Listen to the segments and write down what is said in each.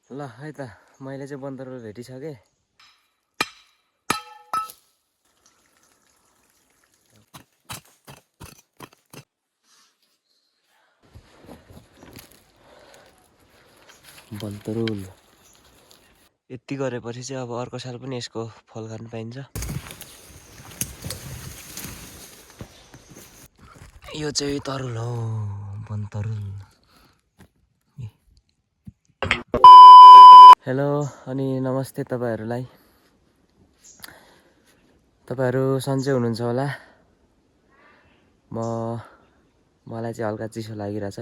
ल है त मैले चाहिँ बन्दरल भेटिसकेँ। बन्तरुल यति गरेपछि चाहिँ अब अर्को साल पनि यसको फल खान पाइन्छ। यो चाहिँ तरुल हो, बन्तरुल। हेलो अनि नमस्ते तपाईहरुलाई। तपाईहरु सन्चै हुनुहुन्छ होला। मलाई चाहिँ हल्का चिसो लागिरहेछ।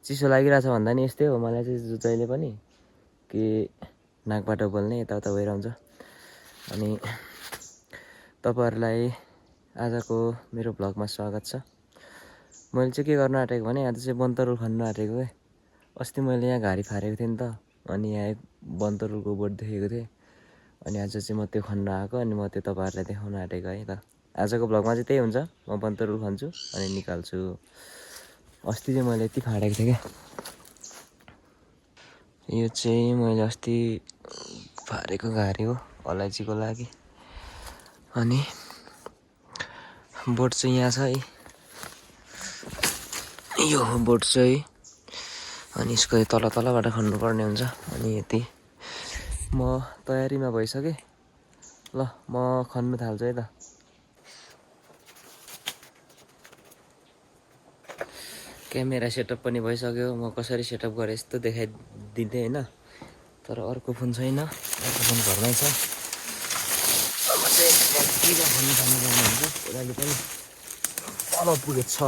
चिसो लागिरहेछ भन्दा नि यस्तै हो, मलाई चाहिँ जहिले पनि कि नाकबाट बोल्ने यताउता भइरहन्छ। अनि तपाईहरुलाई आजको मेरो भ्लगमा स्वागत छ। मैले चाहिँ के गर्न आँटेको भने आज चाहिँ बन्तरुल खन्न आँटेको के। अस्ति मैले यहाँ घारी फारेको थिएँ नि त, अनि यहाँ एक बन्तरुलको बोट देखेको थिएँ। अनि आज चाहिँ म त्यो खन्न आएको, अनि म त्यो तपाईहरुलाई देखाउन आँटेको है त। आजको भ्लगमा चाहिँ त्यही हुन्छ, म बन्तरुल खन्छु अनि निकाल्छु। अस्ति चाहिँ मैले यति फाडेको थिएँ क्या। यो चाहिँ मैले अस्ति फारेको घारी हो अलैँचीको लागि। अनि बोट चाहिँ यहाँ छ है, यो हो बोट चाहिँ। अनि यसको तलबाट खन्नुपर्ने हुन्छ। अनि यति म तयारीमा भइसकेँ। ल म खन्नु थाल्छु है त। क्यामेरा सेटअप पनि भइसक्यो। म कसरी सेटअप गरेँ यस्तो देखाइदिँदै होइन, तर अर्को फोन छैन, अर्को फोन घरमै छ। अब चाहिँ बत्तीमा खन्नु थाल्नुपर्ने हुन्छ। उनीहरूले पनि तल पुगेछ।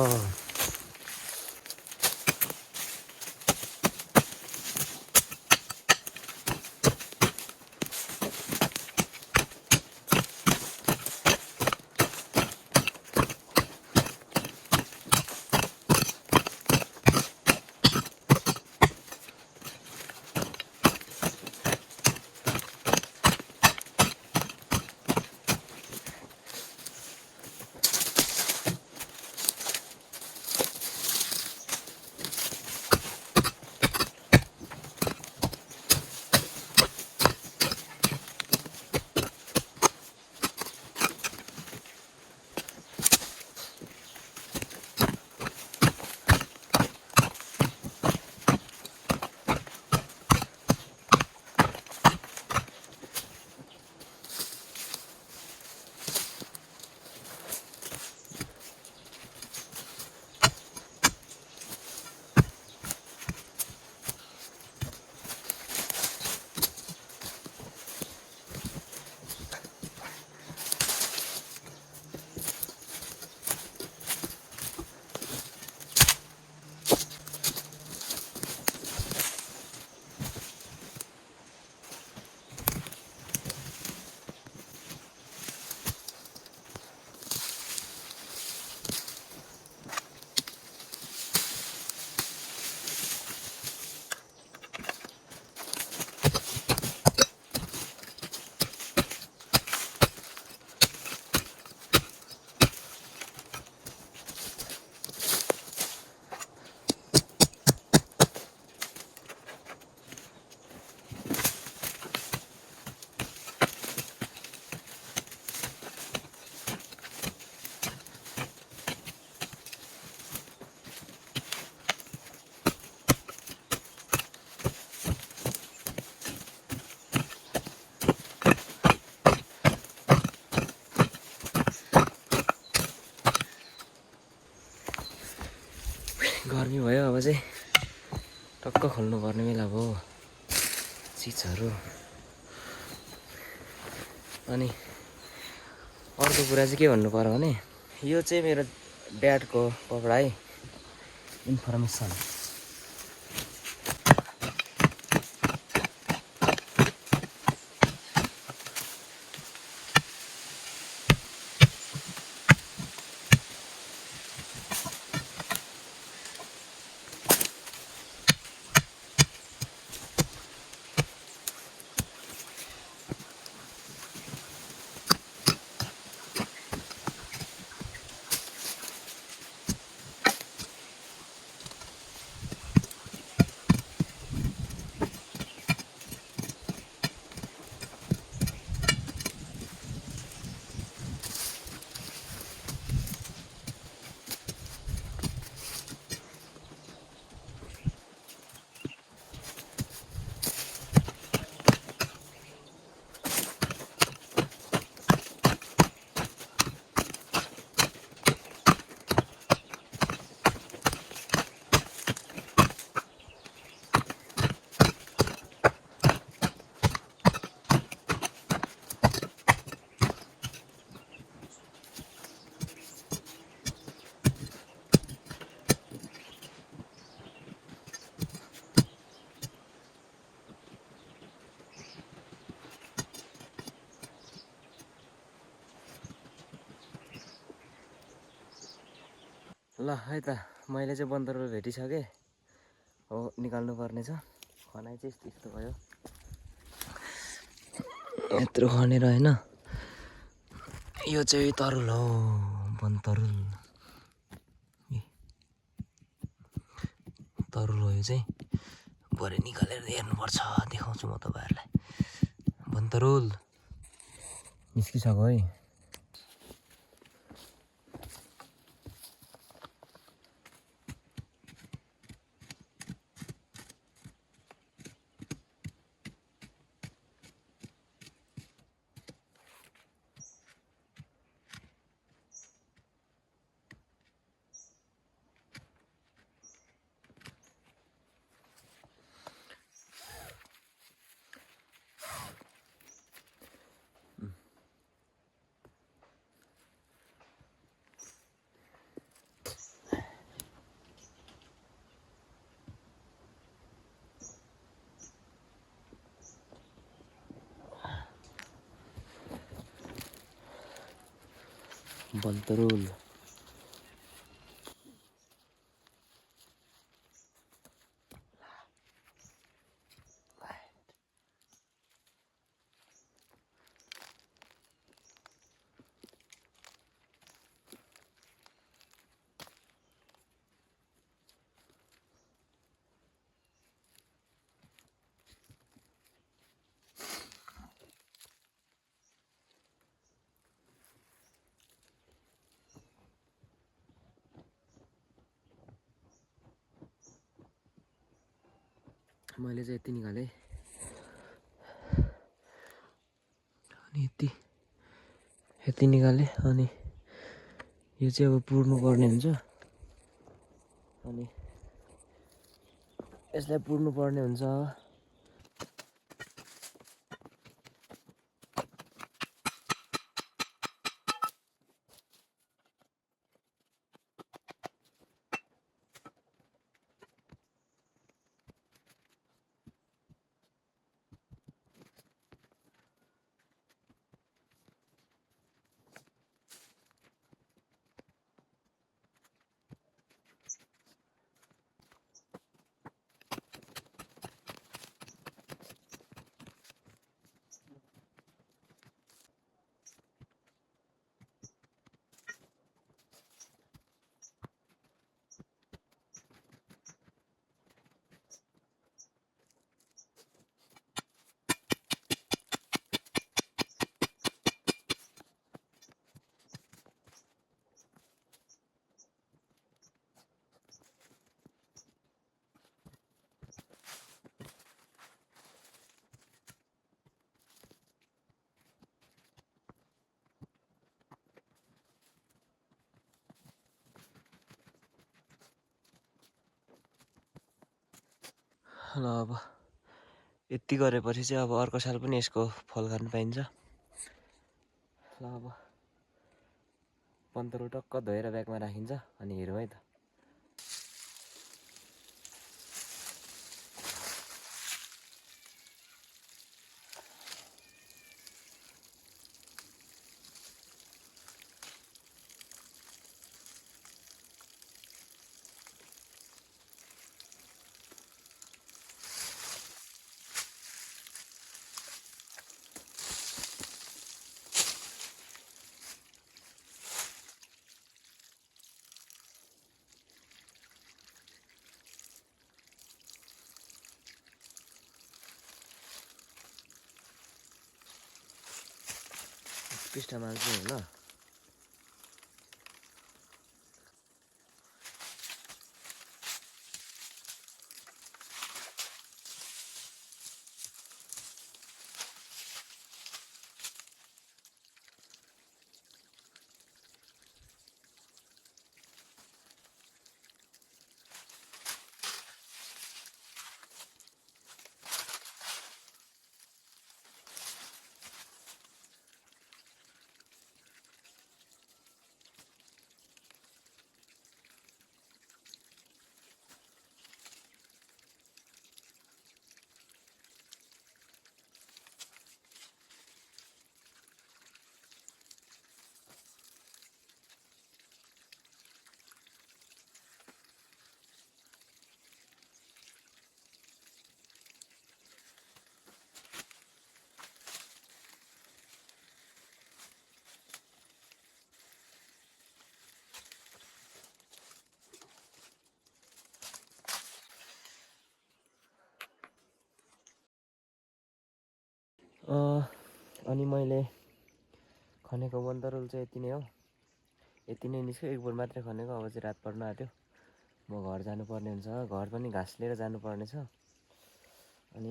गर्मी भयो, अब चाहिँ टक्क खोल्नुपर्ने बेला भयो चिजहरू। अनि अर्को कुरा चाहिँ के भन्नु पर्यो भने, यो चाहिँ मेरो ड्याडको कपडा है, इन्फर्मेसन। ल है त मैले चाहिँ बन्दरहरू भेटिसकेँ हो निकाल्नु पर्ने छ खनाइ चाहिँ यस्तो भयो यत्रो खनेर होइन यो चाहिँ तरुल हो बनतरुल तरुल हो यो चाहिँ भरे निकालेर हेर्नुपर्छ देखाउँछु म तपाईँहरूलाई बनतरुल निस्किसक्यो है बनतरुल मैले चाहिँ यति निकालेँ अनि यति निकालेँ अनि यो चाहिँ अब पुर्नु पर्ने हुन्छ अनि यसलाई पुर्नु पर्ने हुन्छ ल अब यति गरेपछि चाहिँ अब अर्को साल पनि यसको फल खान पाइन्छ ल अब पन्तहरू टक्क धोएर ब्यागमा राखिन्छ अनि हेरौँ है त पृष्ठमा चाहिँ ल अनि मैले खनेको वनतरुल चाहिँ यति नै हो, यति नै निस्क्यो। एक बोट मात्रै खनेको, अब चाहिँ रात पर्न आँट्यो, म घर जानुपर्ने हुन्छ। घर पनि घाँस लिएर जानुपर्ने छ। अनि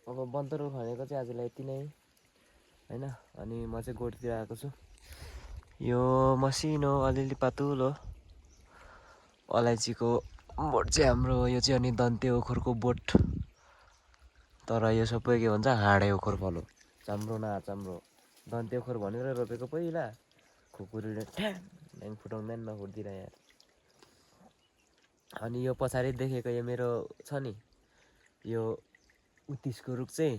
अब वनतरुल खनेको चाहिँ आजलाई यति नै होइन। अनि म चाहिँ गोठतिर आएको छु। यो मसिनो अलिअलि पातुलो अलैँचीको बोट चाहिँ हाम्रो यो चाहिँ अनि दन्ते ओखरको बोट, तर यो सबै के भन्छ हाँडे ओखर फल हो, चाम्रो न चाम्रो। दन्ते ओखर भनेर रोपेको पहिला, खुकुरीले ठ्याङ फुटाउँदैन नफुट्दिन यार। अनि यो पछाडि देखेको यो मेरो छ नि, यो उत्तिसको रुख चाहिँ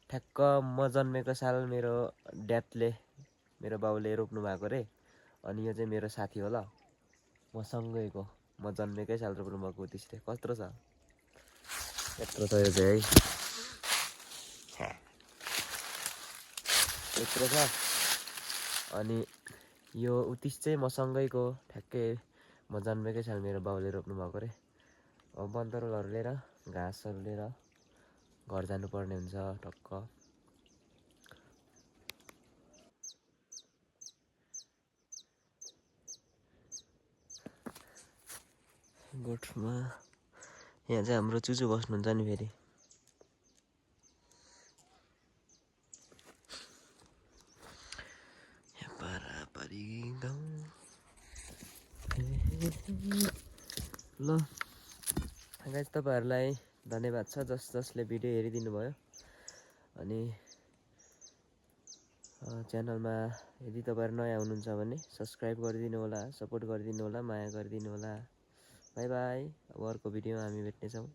ठ्याक्क म जन्मेको साल मेरो ड्याडले, मेरो बाउले रोप्नु भएको रे। अनि यो चाहिँ मेरो साथी होला, मसँगैको, म जन्मेकै साल रोप्नु भएको उत्तिसले। कत्रो छ, यत्रो छ यो चाहिँ है, यत्रो छ। अनि यो उत्तिस चाहिँ मसँगैको, ठ्याक्कै म जन्मेकै साल मेरो बाउले रोप्नु भएको रे। अब वनतरुलहरू लिएर घाँसहरू लिएर घर जानुपर्ने हुन्छ टक्क। गोठमा यहाँ चाहिँ हाम्रो चुचु बस्नुहुन्छ नि फेरि। पारापारी गाउँ ल गाइस, तपाईँहरूलाई धन्यवाद छ जसले भिडियो हेरिदिनु भयो। अनि च्यानलमा यदि तपाईँहरू नयाँ हुनुहुन्छ भने सब्सक्राइब गरिदिनु होला, सपोर्ट गरिदिनु होला, माया गरिदिनु होला। By by. अब अर्को भिडियोमा हामी भेट्नेछौँ।